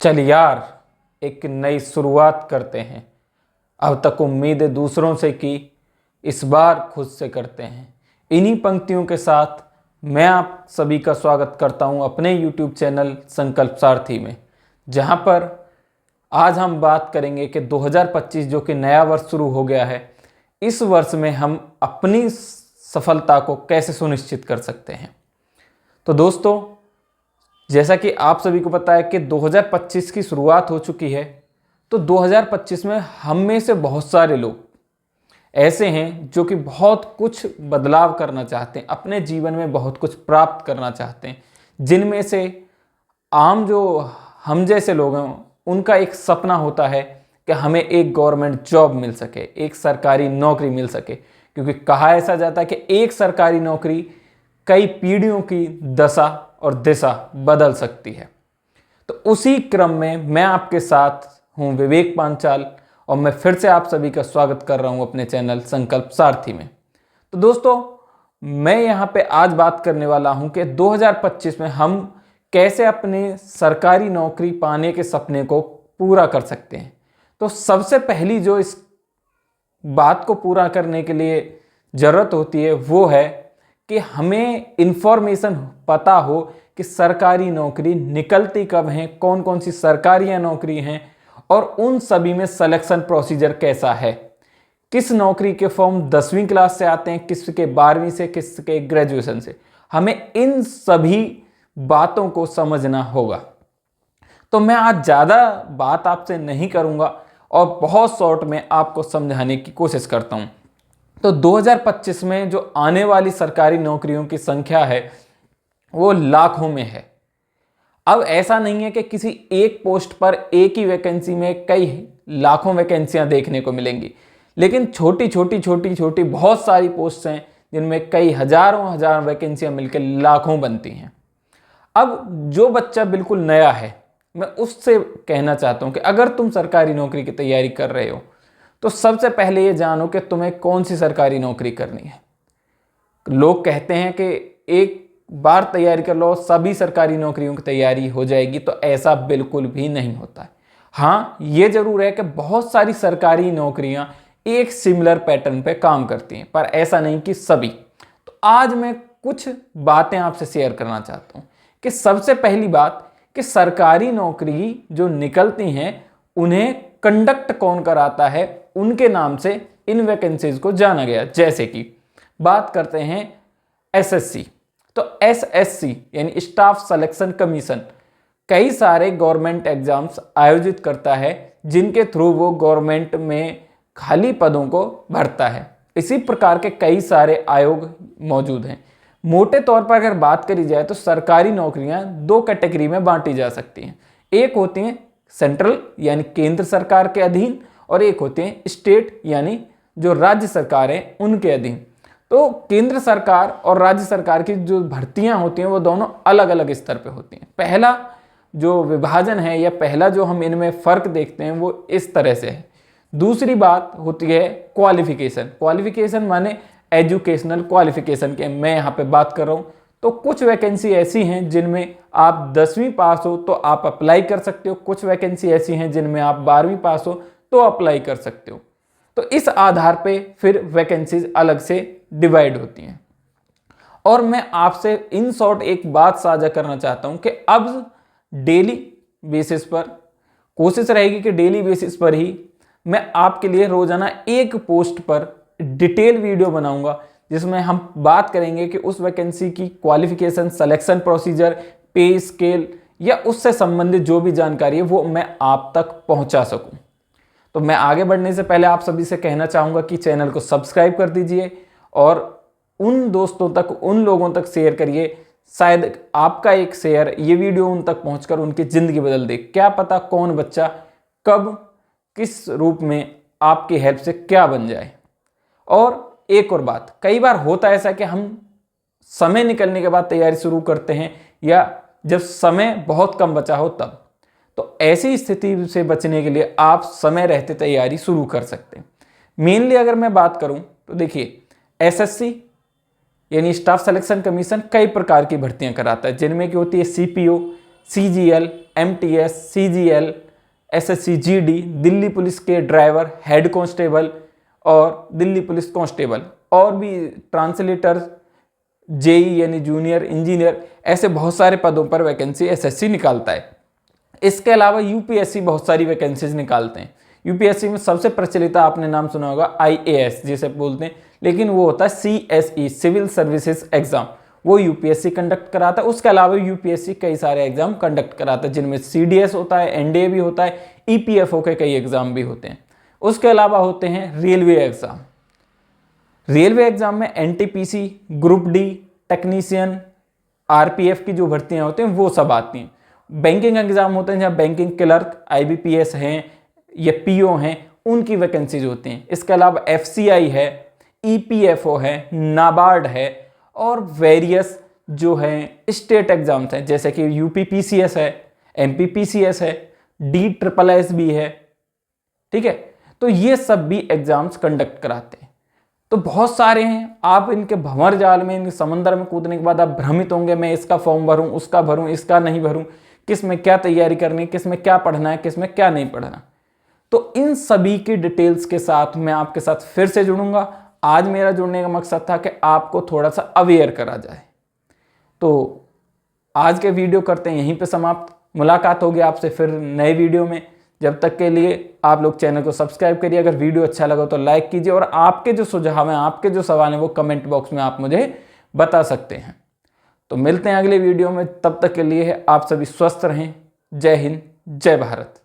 चल यार, एक नई शुरुआत करते हैं। अब तक उम्मीदें दूसरों से की, इस बार खुद से करते हैं। इन्हीं पंक्तियों के साथ मैं आप सभी का स्वागत करता हूं अपने YouTube चैनल संकल्प सारथी में, जहां पर आज हम बात करेंगे कि 2025 जो कि नया वर्ष शुरू हो गया है, इस वर्ष में हम अपनी सफलता को कैसे सुनिश्चित कर सकते हैं। तो दोस्तों, जैसा कि आप सभी को पता है कि 2025 की शुरुआत हो चुकी है, तो 2025 में हम में से बहुत सारे लोग ऐसे हैं जो कि बहुत कुछ बदलाव करना चाहते हैं, अपने जीवन में बहुत कुछ प्राप्त करना चाहते हैं। जिनमें से आम जो हम जैसे लोग हैं, उनका एक सपना होता है कि हमें एक गवर्नमेंट जॉब मिल सके, एक सरकारी नौकरी मिल सके, क्योंकि कहा ऐसा जाता है कि एक सरकारी नौकरी कई पीढ़ियों की दशा और दिशा बदल सकती है। तो उसी क्रम में मैं आपके साथ हूं विवेक पांचाल, और मैं फिर से आप सभी का स्वागत कर रहा हूं अपने चैनल संकल्प सारथी में। तो दोस्तों, मैं यहां पे आज बात करने वाला हूं कि 2025 में हम कैसे अपने सरकारी नौकरी पाने के सपने को पूरा कर सकते हैं। तो सबसे पहली जो इस बात को पूरा करने के लिए जरूरत होती है वो है कि हमें इंफॉर्मेशन पता हो कि सरकारी नौकरी निकलती कब है, कौन कौन सी सरकारी नौकरी हैं, और उन सभी में सिलेक्शन प्रोसीजर कैसा है। किस नौकरी के फॉर्म 10वीं क्लास से आते हैं, किसके 12वीं से, किसके ग्रेजुएशन से। हमें इन सभी बातों को समझना होगा। तो मैं आज ज़्यादा बात आपसे नहीं करूंगा और बहुत शॉर्ट में आपको समझाने की कोशिश करता हूं। तो 2025 में जो आने वाली सरकारी नौकरियों की संख्या है वो लाखों में है। अब ऐसा नहीं है कि किसी एक पोस्ट पर एक ही वैकेंसी में कई लाखों वैकेंसियां देखने को मिलेंगी, लेकिन छोटी छोटी बहुत सारी पोस्ट हैं जिनमें कई हजार वैकेंसियां मिलकर लाखों बनती हैं। अब जो बच्चा बिल्कुल नया है, मैं उससे कहना चाहता हूं कि अगर तुम सरकारी नौकरी की तैयारी कर रहे हो तो सबसे पहले ये जानो कि तुम्हें कौन सी सरकारी नौकरी करनी है। लोग कहते हैं कि एक बार तैयारी कर लो सभी सरकारी नौकरियों की तैयारी हो जाएगी, तो ऐसा बिल्कुल भी नहीं होता है। हाँ, ये जरूर है कि बहुत सारी सरकारी नौकरियां एक सिमिलर पैटर्न पे काम करती हैं, पर ऐसा नहीं कि सभी। तो आज मैं कुछ बातें आपसे शेयर करना चाहता हूं कि सबसे पहली बात कि सरकारी नौकरी जो निकलती हैं उन्हें कंडक्ट कौन कराता है, उनके नाम से इन वैकेंसीज को जाना गया। जैसे कि बात करते हैं एसएससी, तो एसएससी यानी स्टाफ सिलेक्शन कमीशन कई सारे गवर्नमेंट एग्जाम्स आयोजित करता है, जिनके थ्रू वो गवर्नमेंट में खाली पदों को भरता है। इसी प्रकार के कई सारे आयोग मौजूद हैं। मोटे तौर पर अगर बात करी जाए तो सरकारी नौकरियां दो कैटेगरी में बांटी जा सकती हैं। एक होती हैं सेंट्रल यानी केंद्र सरकार के अधीन, और एक होते हैं स्टेट यानी जो राज्य सरकार है उनके अधीन। तो केंद्र सरकार और राज्य सरकार की जो भर्तियां होती हैं वो दोनों अलग अलग स्तर पे होती हैं। पहला जो विभाजन है या पहला जो हम इनमें फर्क देखते हैं वो इस तरह से है। दूसरी बात होती है क्वालिफिकेशन। क्वालिफिकेशन माने एजुकेशनल क्वालिफिकेशन के मैं यहाँ पे बात कर रहा हूँ। तो कुछ वैकेंसी ऐसी हैं जिनमें आप 10वीं पास हो तो आप अप्लाई कर सकते हो, कुछ वैकेंसी ऐसी हैं जिनमें आप 12वीं पास हो तो अप्लाई कर सकते हो। तो इस आधार पे फिर वैकेंसीज अलग से डिवाइड होती हैं। और मैं आपसे इन शॉर्ट एक बात साझा करना चाहता हूं कि अब डेली बेसिस पर कोशिश रहेगी कि डेली बेसिस पर ही मैं आपके लिए रोजाना एक पोस्ट पर डिटेल वीडियो बनाऊंगा, जिसमें हम बात करेंगे कि उस वैकेंसी की क्वालिफिकेशन, सिलेक्शन प्रोसीजर, पे स्केल या उससे संबंधित जो भी जानकारी है वो मैं आप तक पहुंचा सकूं। तो मैं आगे बढ़ने से पहले आप सभी से कहना चाहूंगा कि चैनल को सब्सक्राइब कर दीजिए और उन दोस्तों तक, उन लोगों तक शेयर करिए। शायद आपका एक शेयर ये वीडियो उन तक पहुंचकर उनकी जिंदगी बदल दे। क्या पता कौन बच्चा कब किस रूप में आपकी हेल्प से क्या बन जाए। और एक और बात, कई बार होता है ऐसा कि हम समय निकलने के बाद तैयारी शुरू करते हैं या जब समय बहुत कम बचा हो तब। तो ऐसी स्थिति से बचने के लिए आप समय रहते तैयारी शुरू कर सकते हैं। मेनली अगर मैं बात करूं तो देखिए, एसएससी यानी स्टाफ सिलेक्शन कमीशन कई प्रकार की भर्तियां कराता है, जिनमें की होती है CPO CGL, MTS, CGL, SSC GD, Delhi police के ड्राइवर, हेड कांस्टेबल और दिल्ली पुलिस कांस्टेबल, और भी ट्रांसलेटर, जेई यानी जूनियर इंजीनियर, ऐसे बहुत सारे पदों पर वैकेंसी SSC निकालता है। इसके अलावा यूपीएससी बहुत सारी वैकेंसीज निकालते हैं। यूपीएससी में सबसे प्रचलित आपने नाम सुना होगा IAS जिसे बोलते हैं, लेकिन वो होता है CSE, सिविल सर्विसेज एग्जाम, वो यूपीएससी कंडक्ट कराता है। उसके अलावा यूपीएससी कई सारे एग्जाम कंडक्ट कराता है, जिनमें CDS होता है, NDA भी होता है, EPFO के कई एग्जाम भी होते हैं। उसके अलावा होते हैं रेलवे एग्जाम। रेलवे एग्जाम में NTPC, group D, technician, RPF की जो भर्तियां होती हैं वो सब आती हैं। बैंकिंग एग्जाम होते हैं जहाँ बैंकिंग क्लर्क, IBPS हैं या PO हैं, उनकी वैकेंसीज होती हैं। इसके अलावा FCI है, EPFO है, नाबार्ड है, और वेरियस जो हैं स्टेट एग्जाम्स हैं, जैसे कि UPPCS है, MPPCS है, DSSS भी है। ठीक है, तो ये सब भी एग्जाम्स कंडक्ट कराते हैं। तो बहुत सारे हैं, आप इनके भंवर जाल में, इन समंदर में कूदने के बाद आप भ्रमित होंगे, मैं इसका फॉर्म भरूं, उसका भरूं, इसका नहीं भरूं, किस में क्या तैयारी करनी, किस में क्या पढ़ना है, किस में क्या नहीं पढ़ना। तो इन सभी की डिटेल्स के साथ मैं आपके साथ फिर से जुड़ूंगा। आज मेरा जुड़ने का मकसद था कि आपको थोड़ा सा अवेयर करा जाए। तो आज के वीडियो करते हैं यहीं पे समाप्त। मुलाकात होगी आपसे फिर नए वीडियो में। जब तक के लिए आप लोग चैनल को सब्सक्राइब करिए। अगर वीडियो अच्छा लगा तो लाइक कीजिए, और आपके जो सुझाव हैं, आपके जो सवाल हैं, वो कमेंट बॉक्स में आप मुझे बता सकते हैं। तो मिलते हैं अगले वीडियो में, तब तक के लिए आप सभी स्वस्थ रहें। जय हिंद, जय भारत।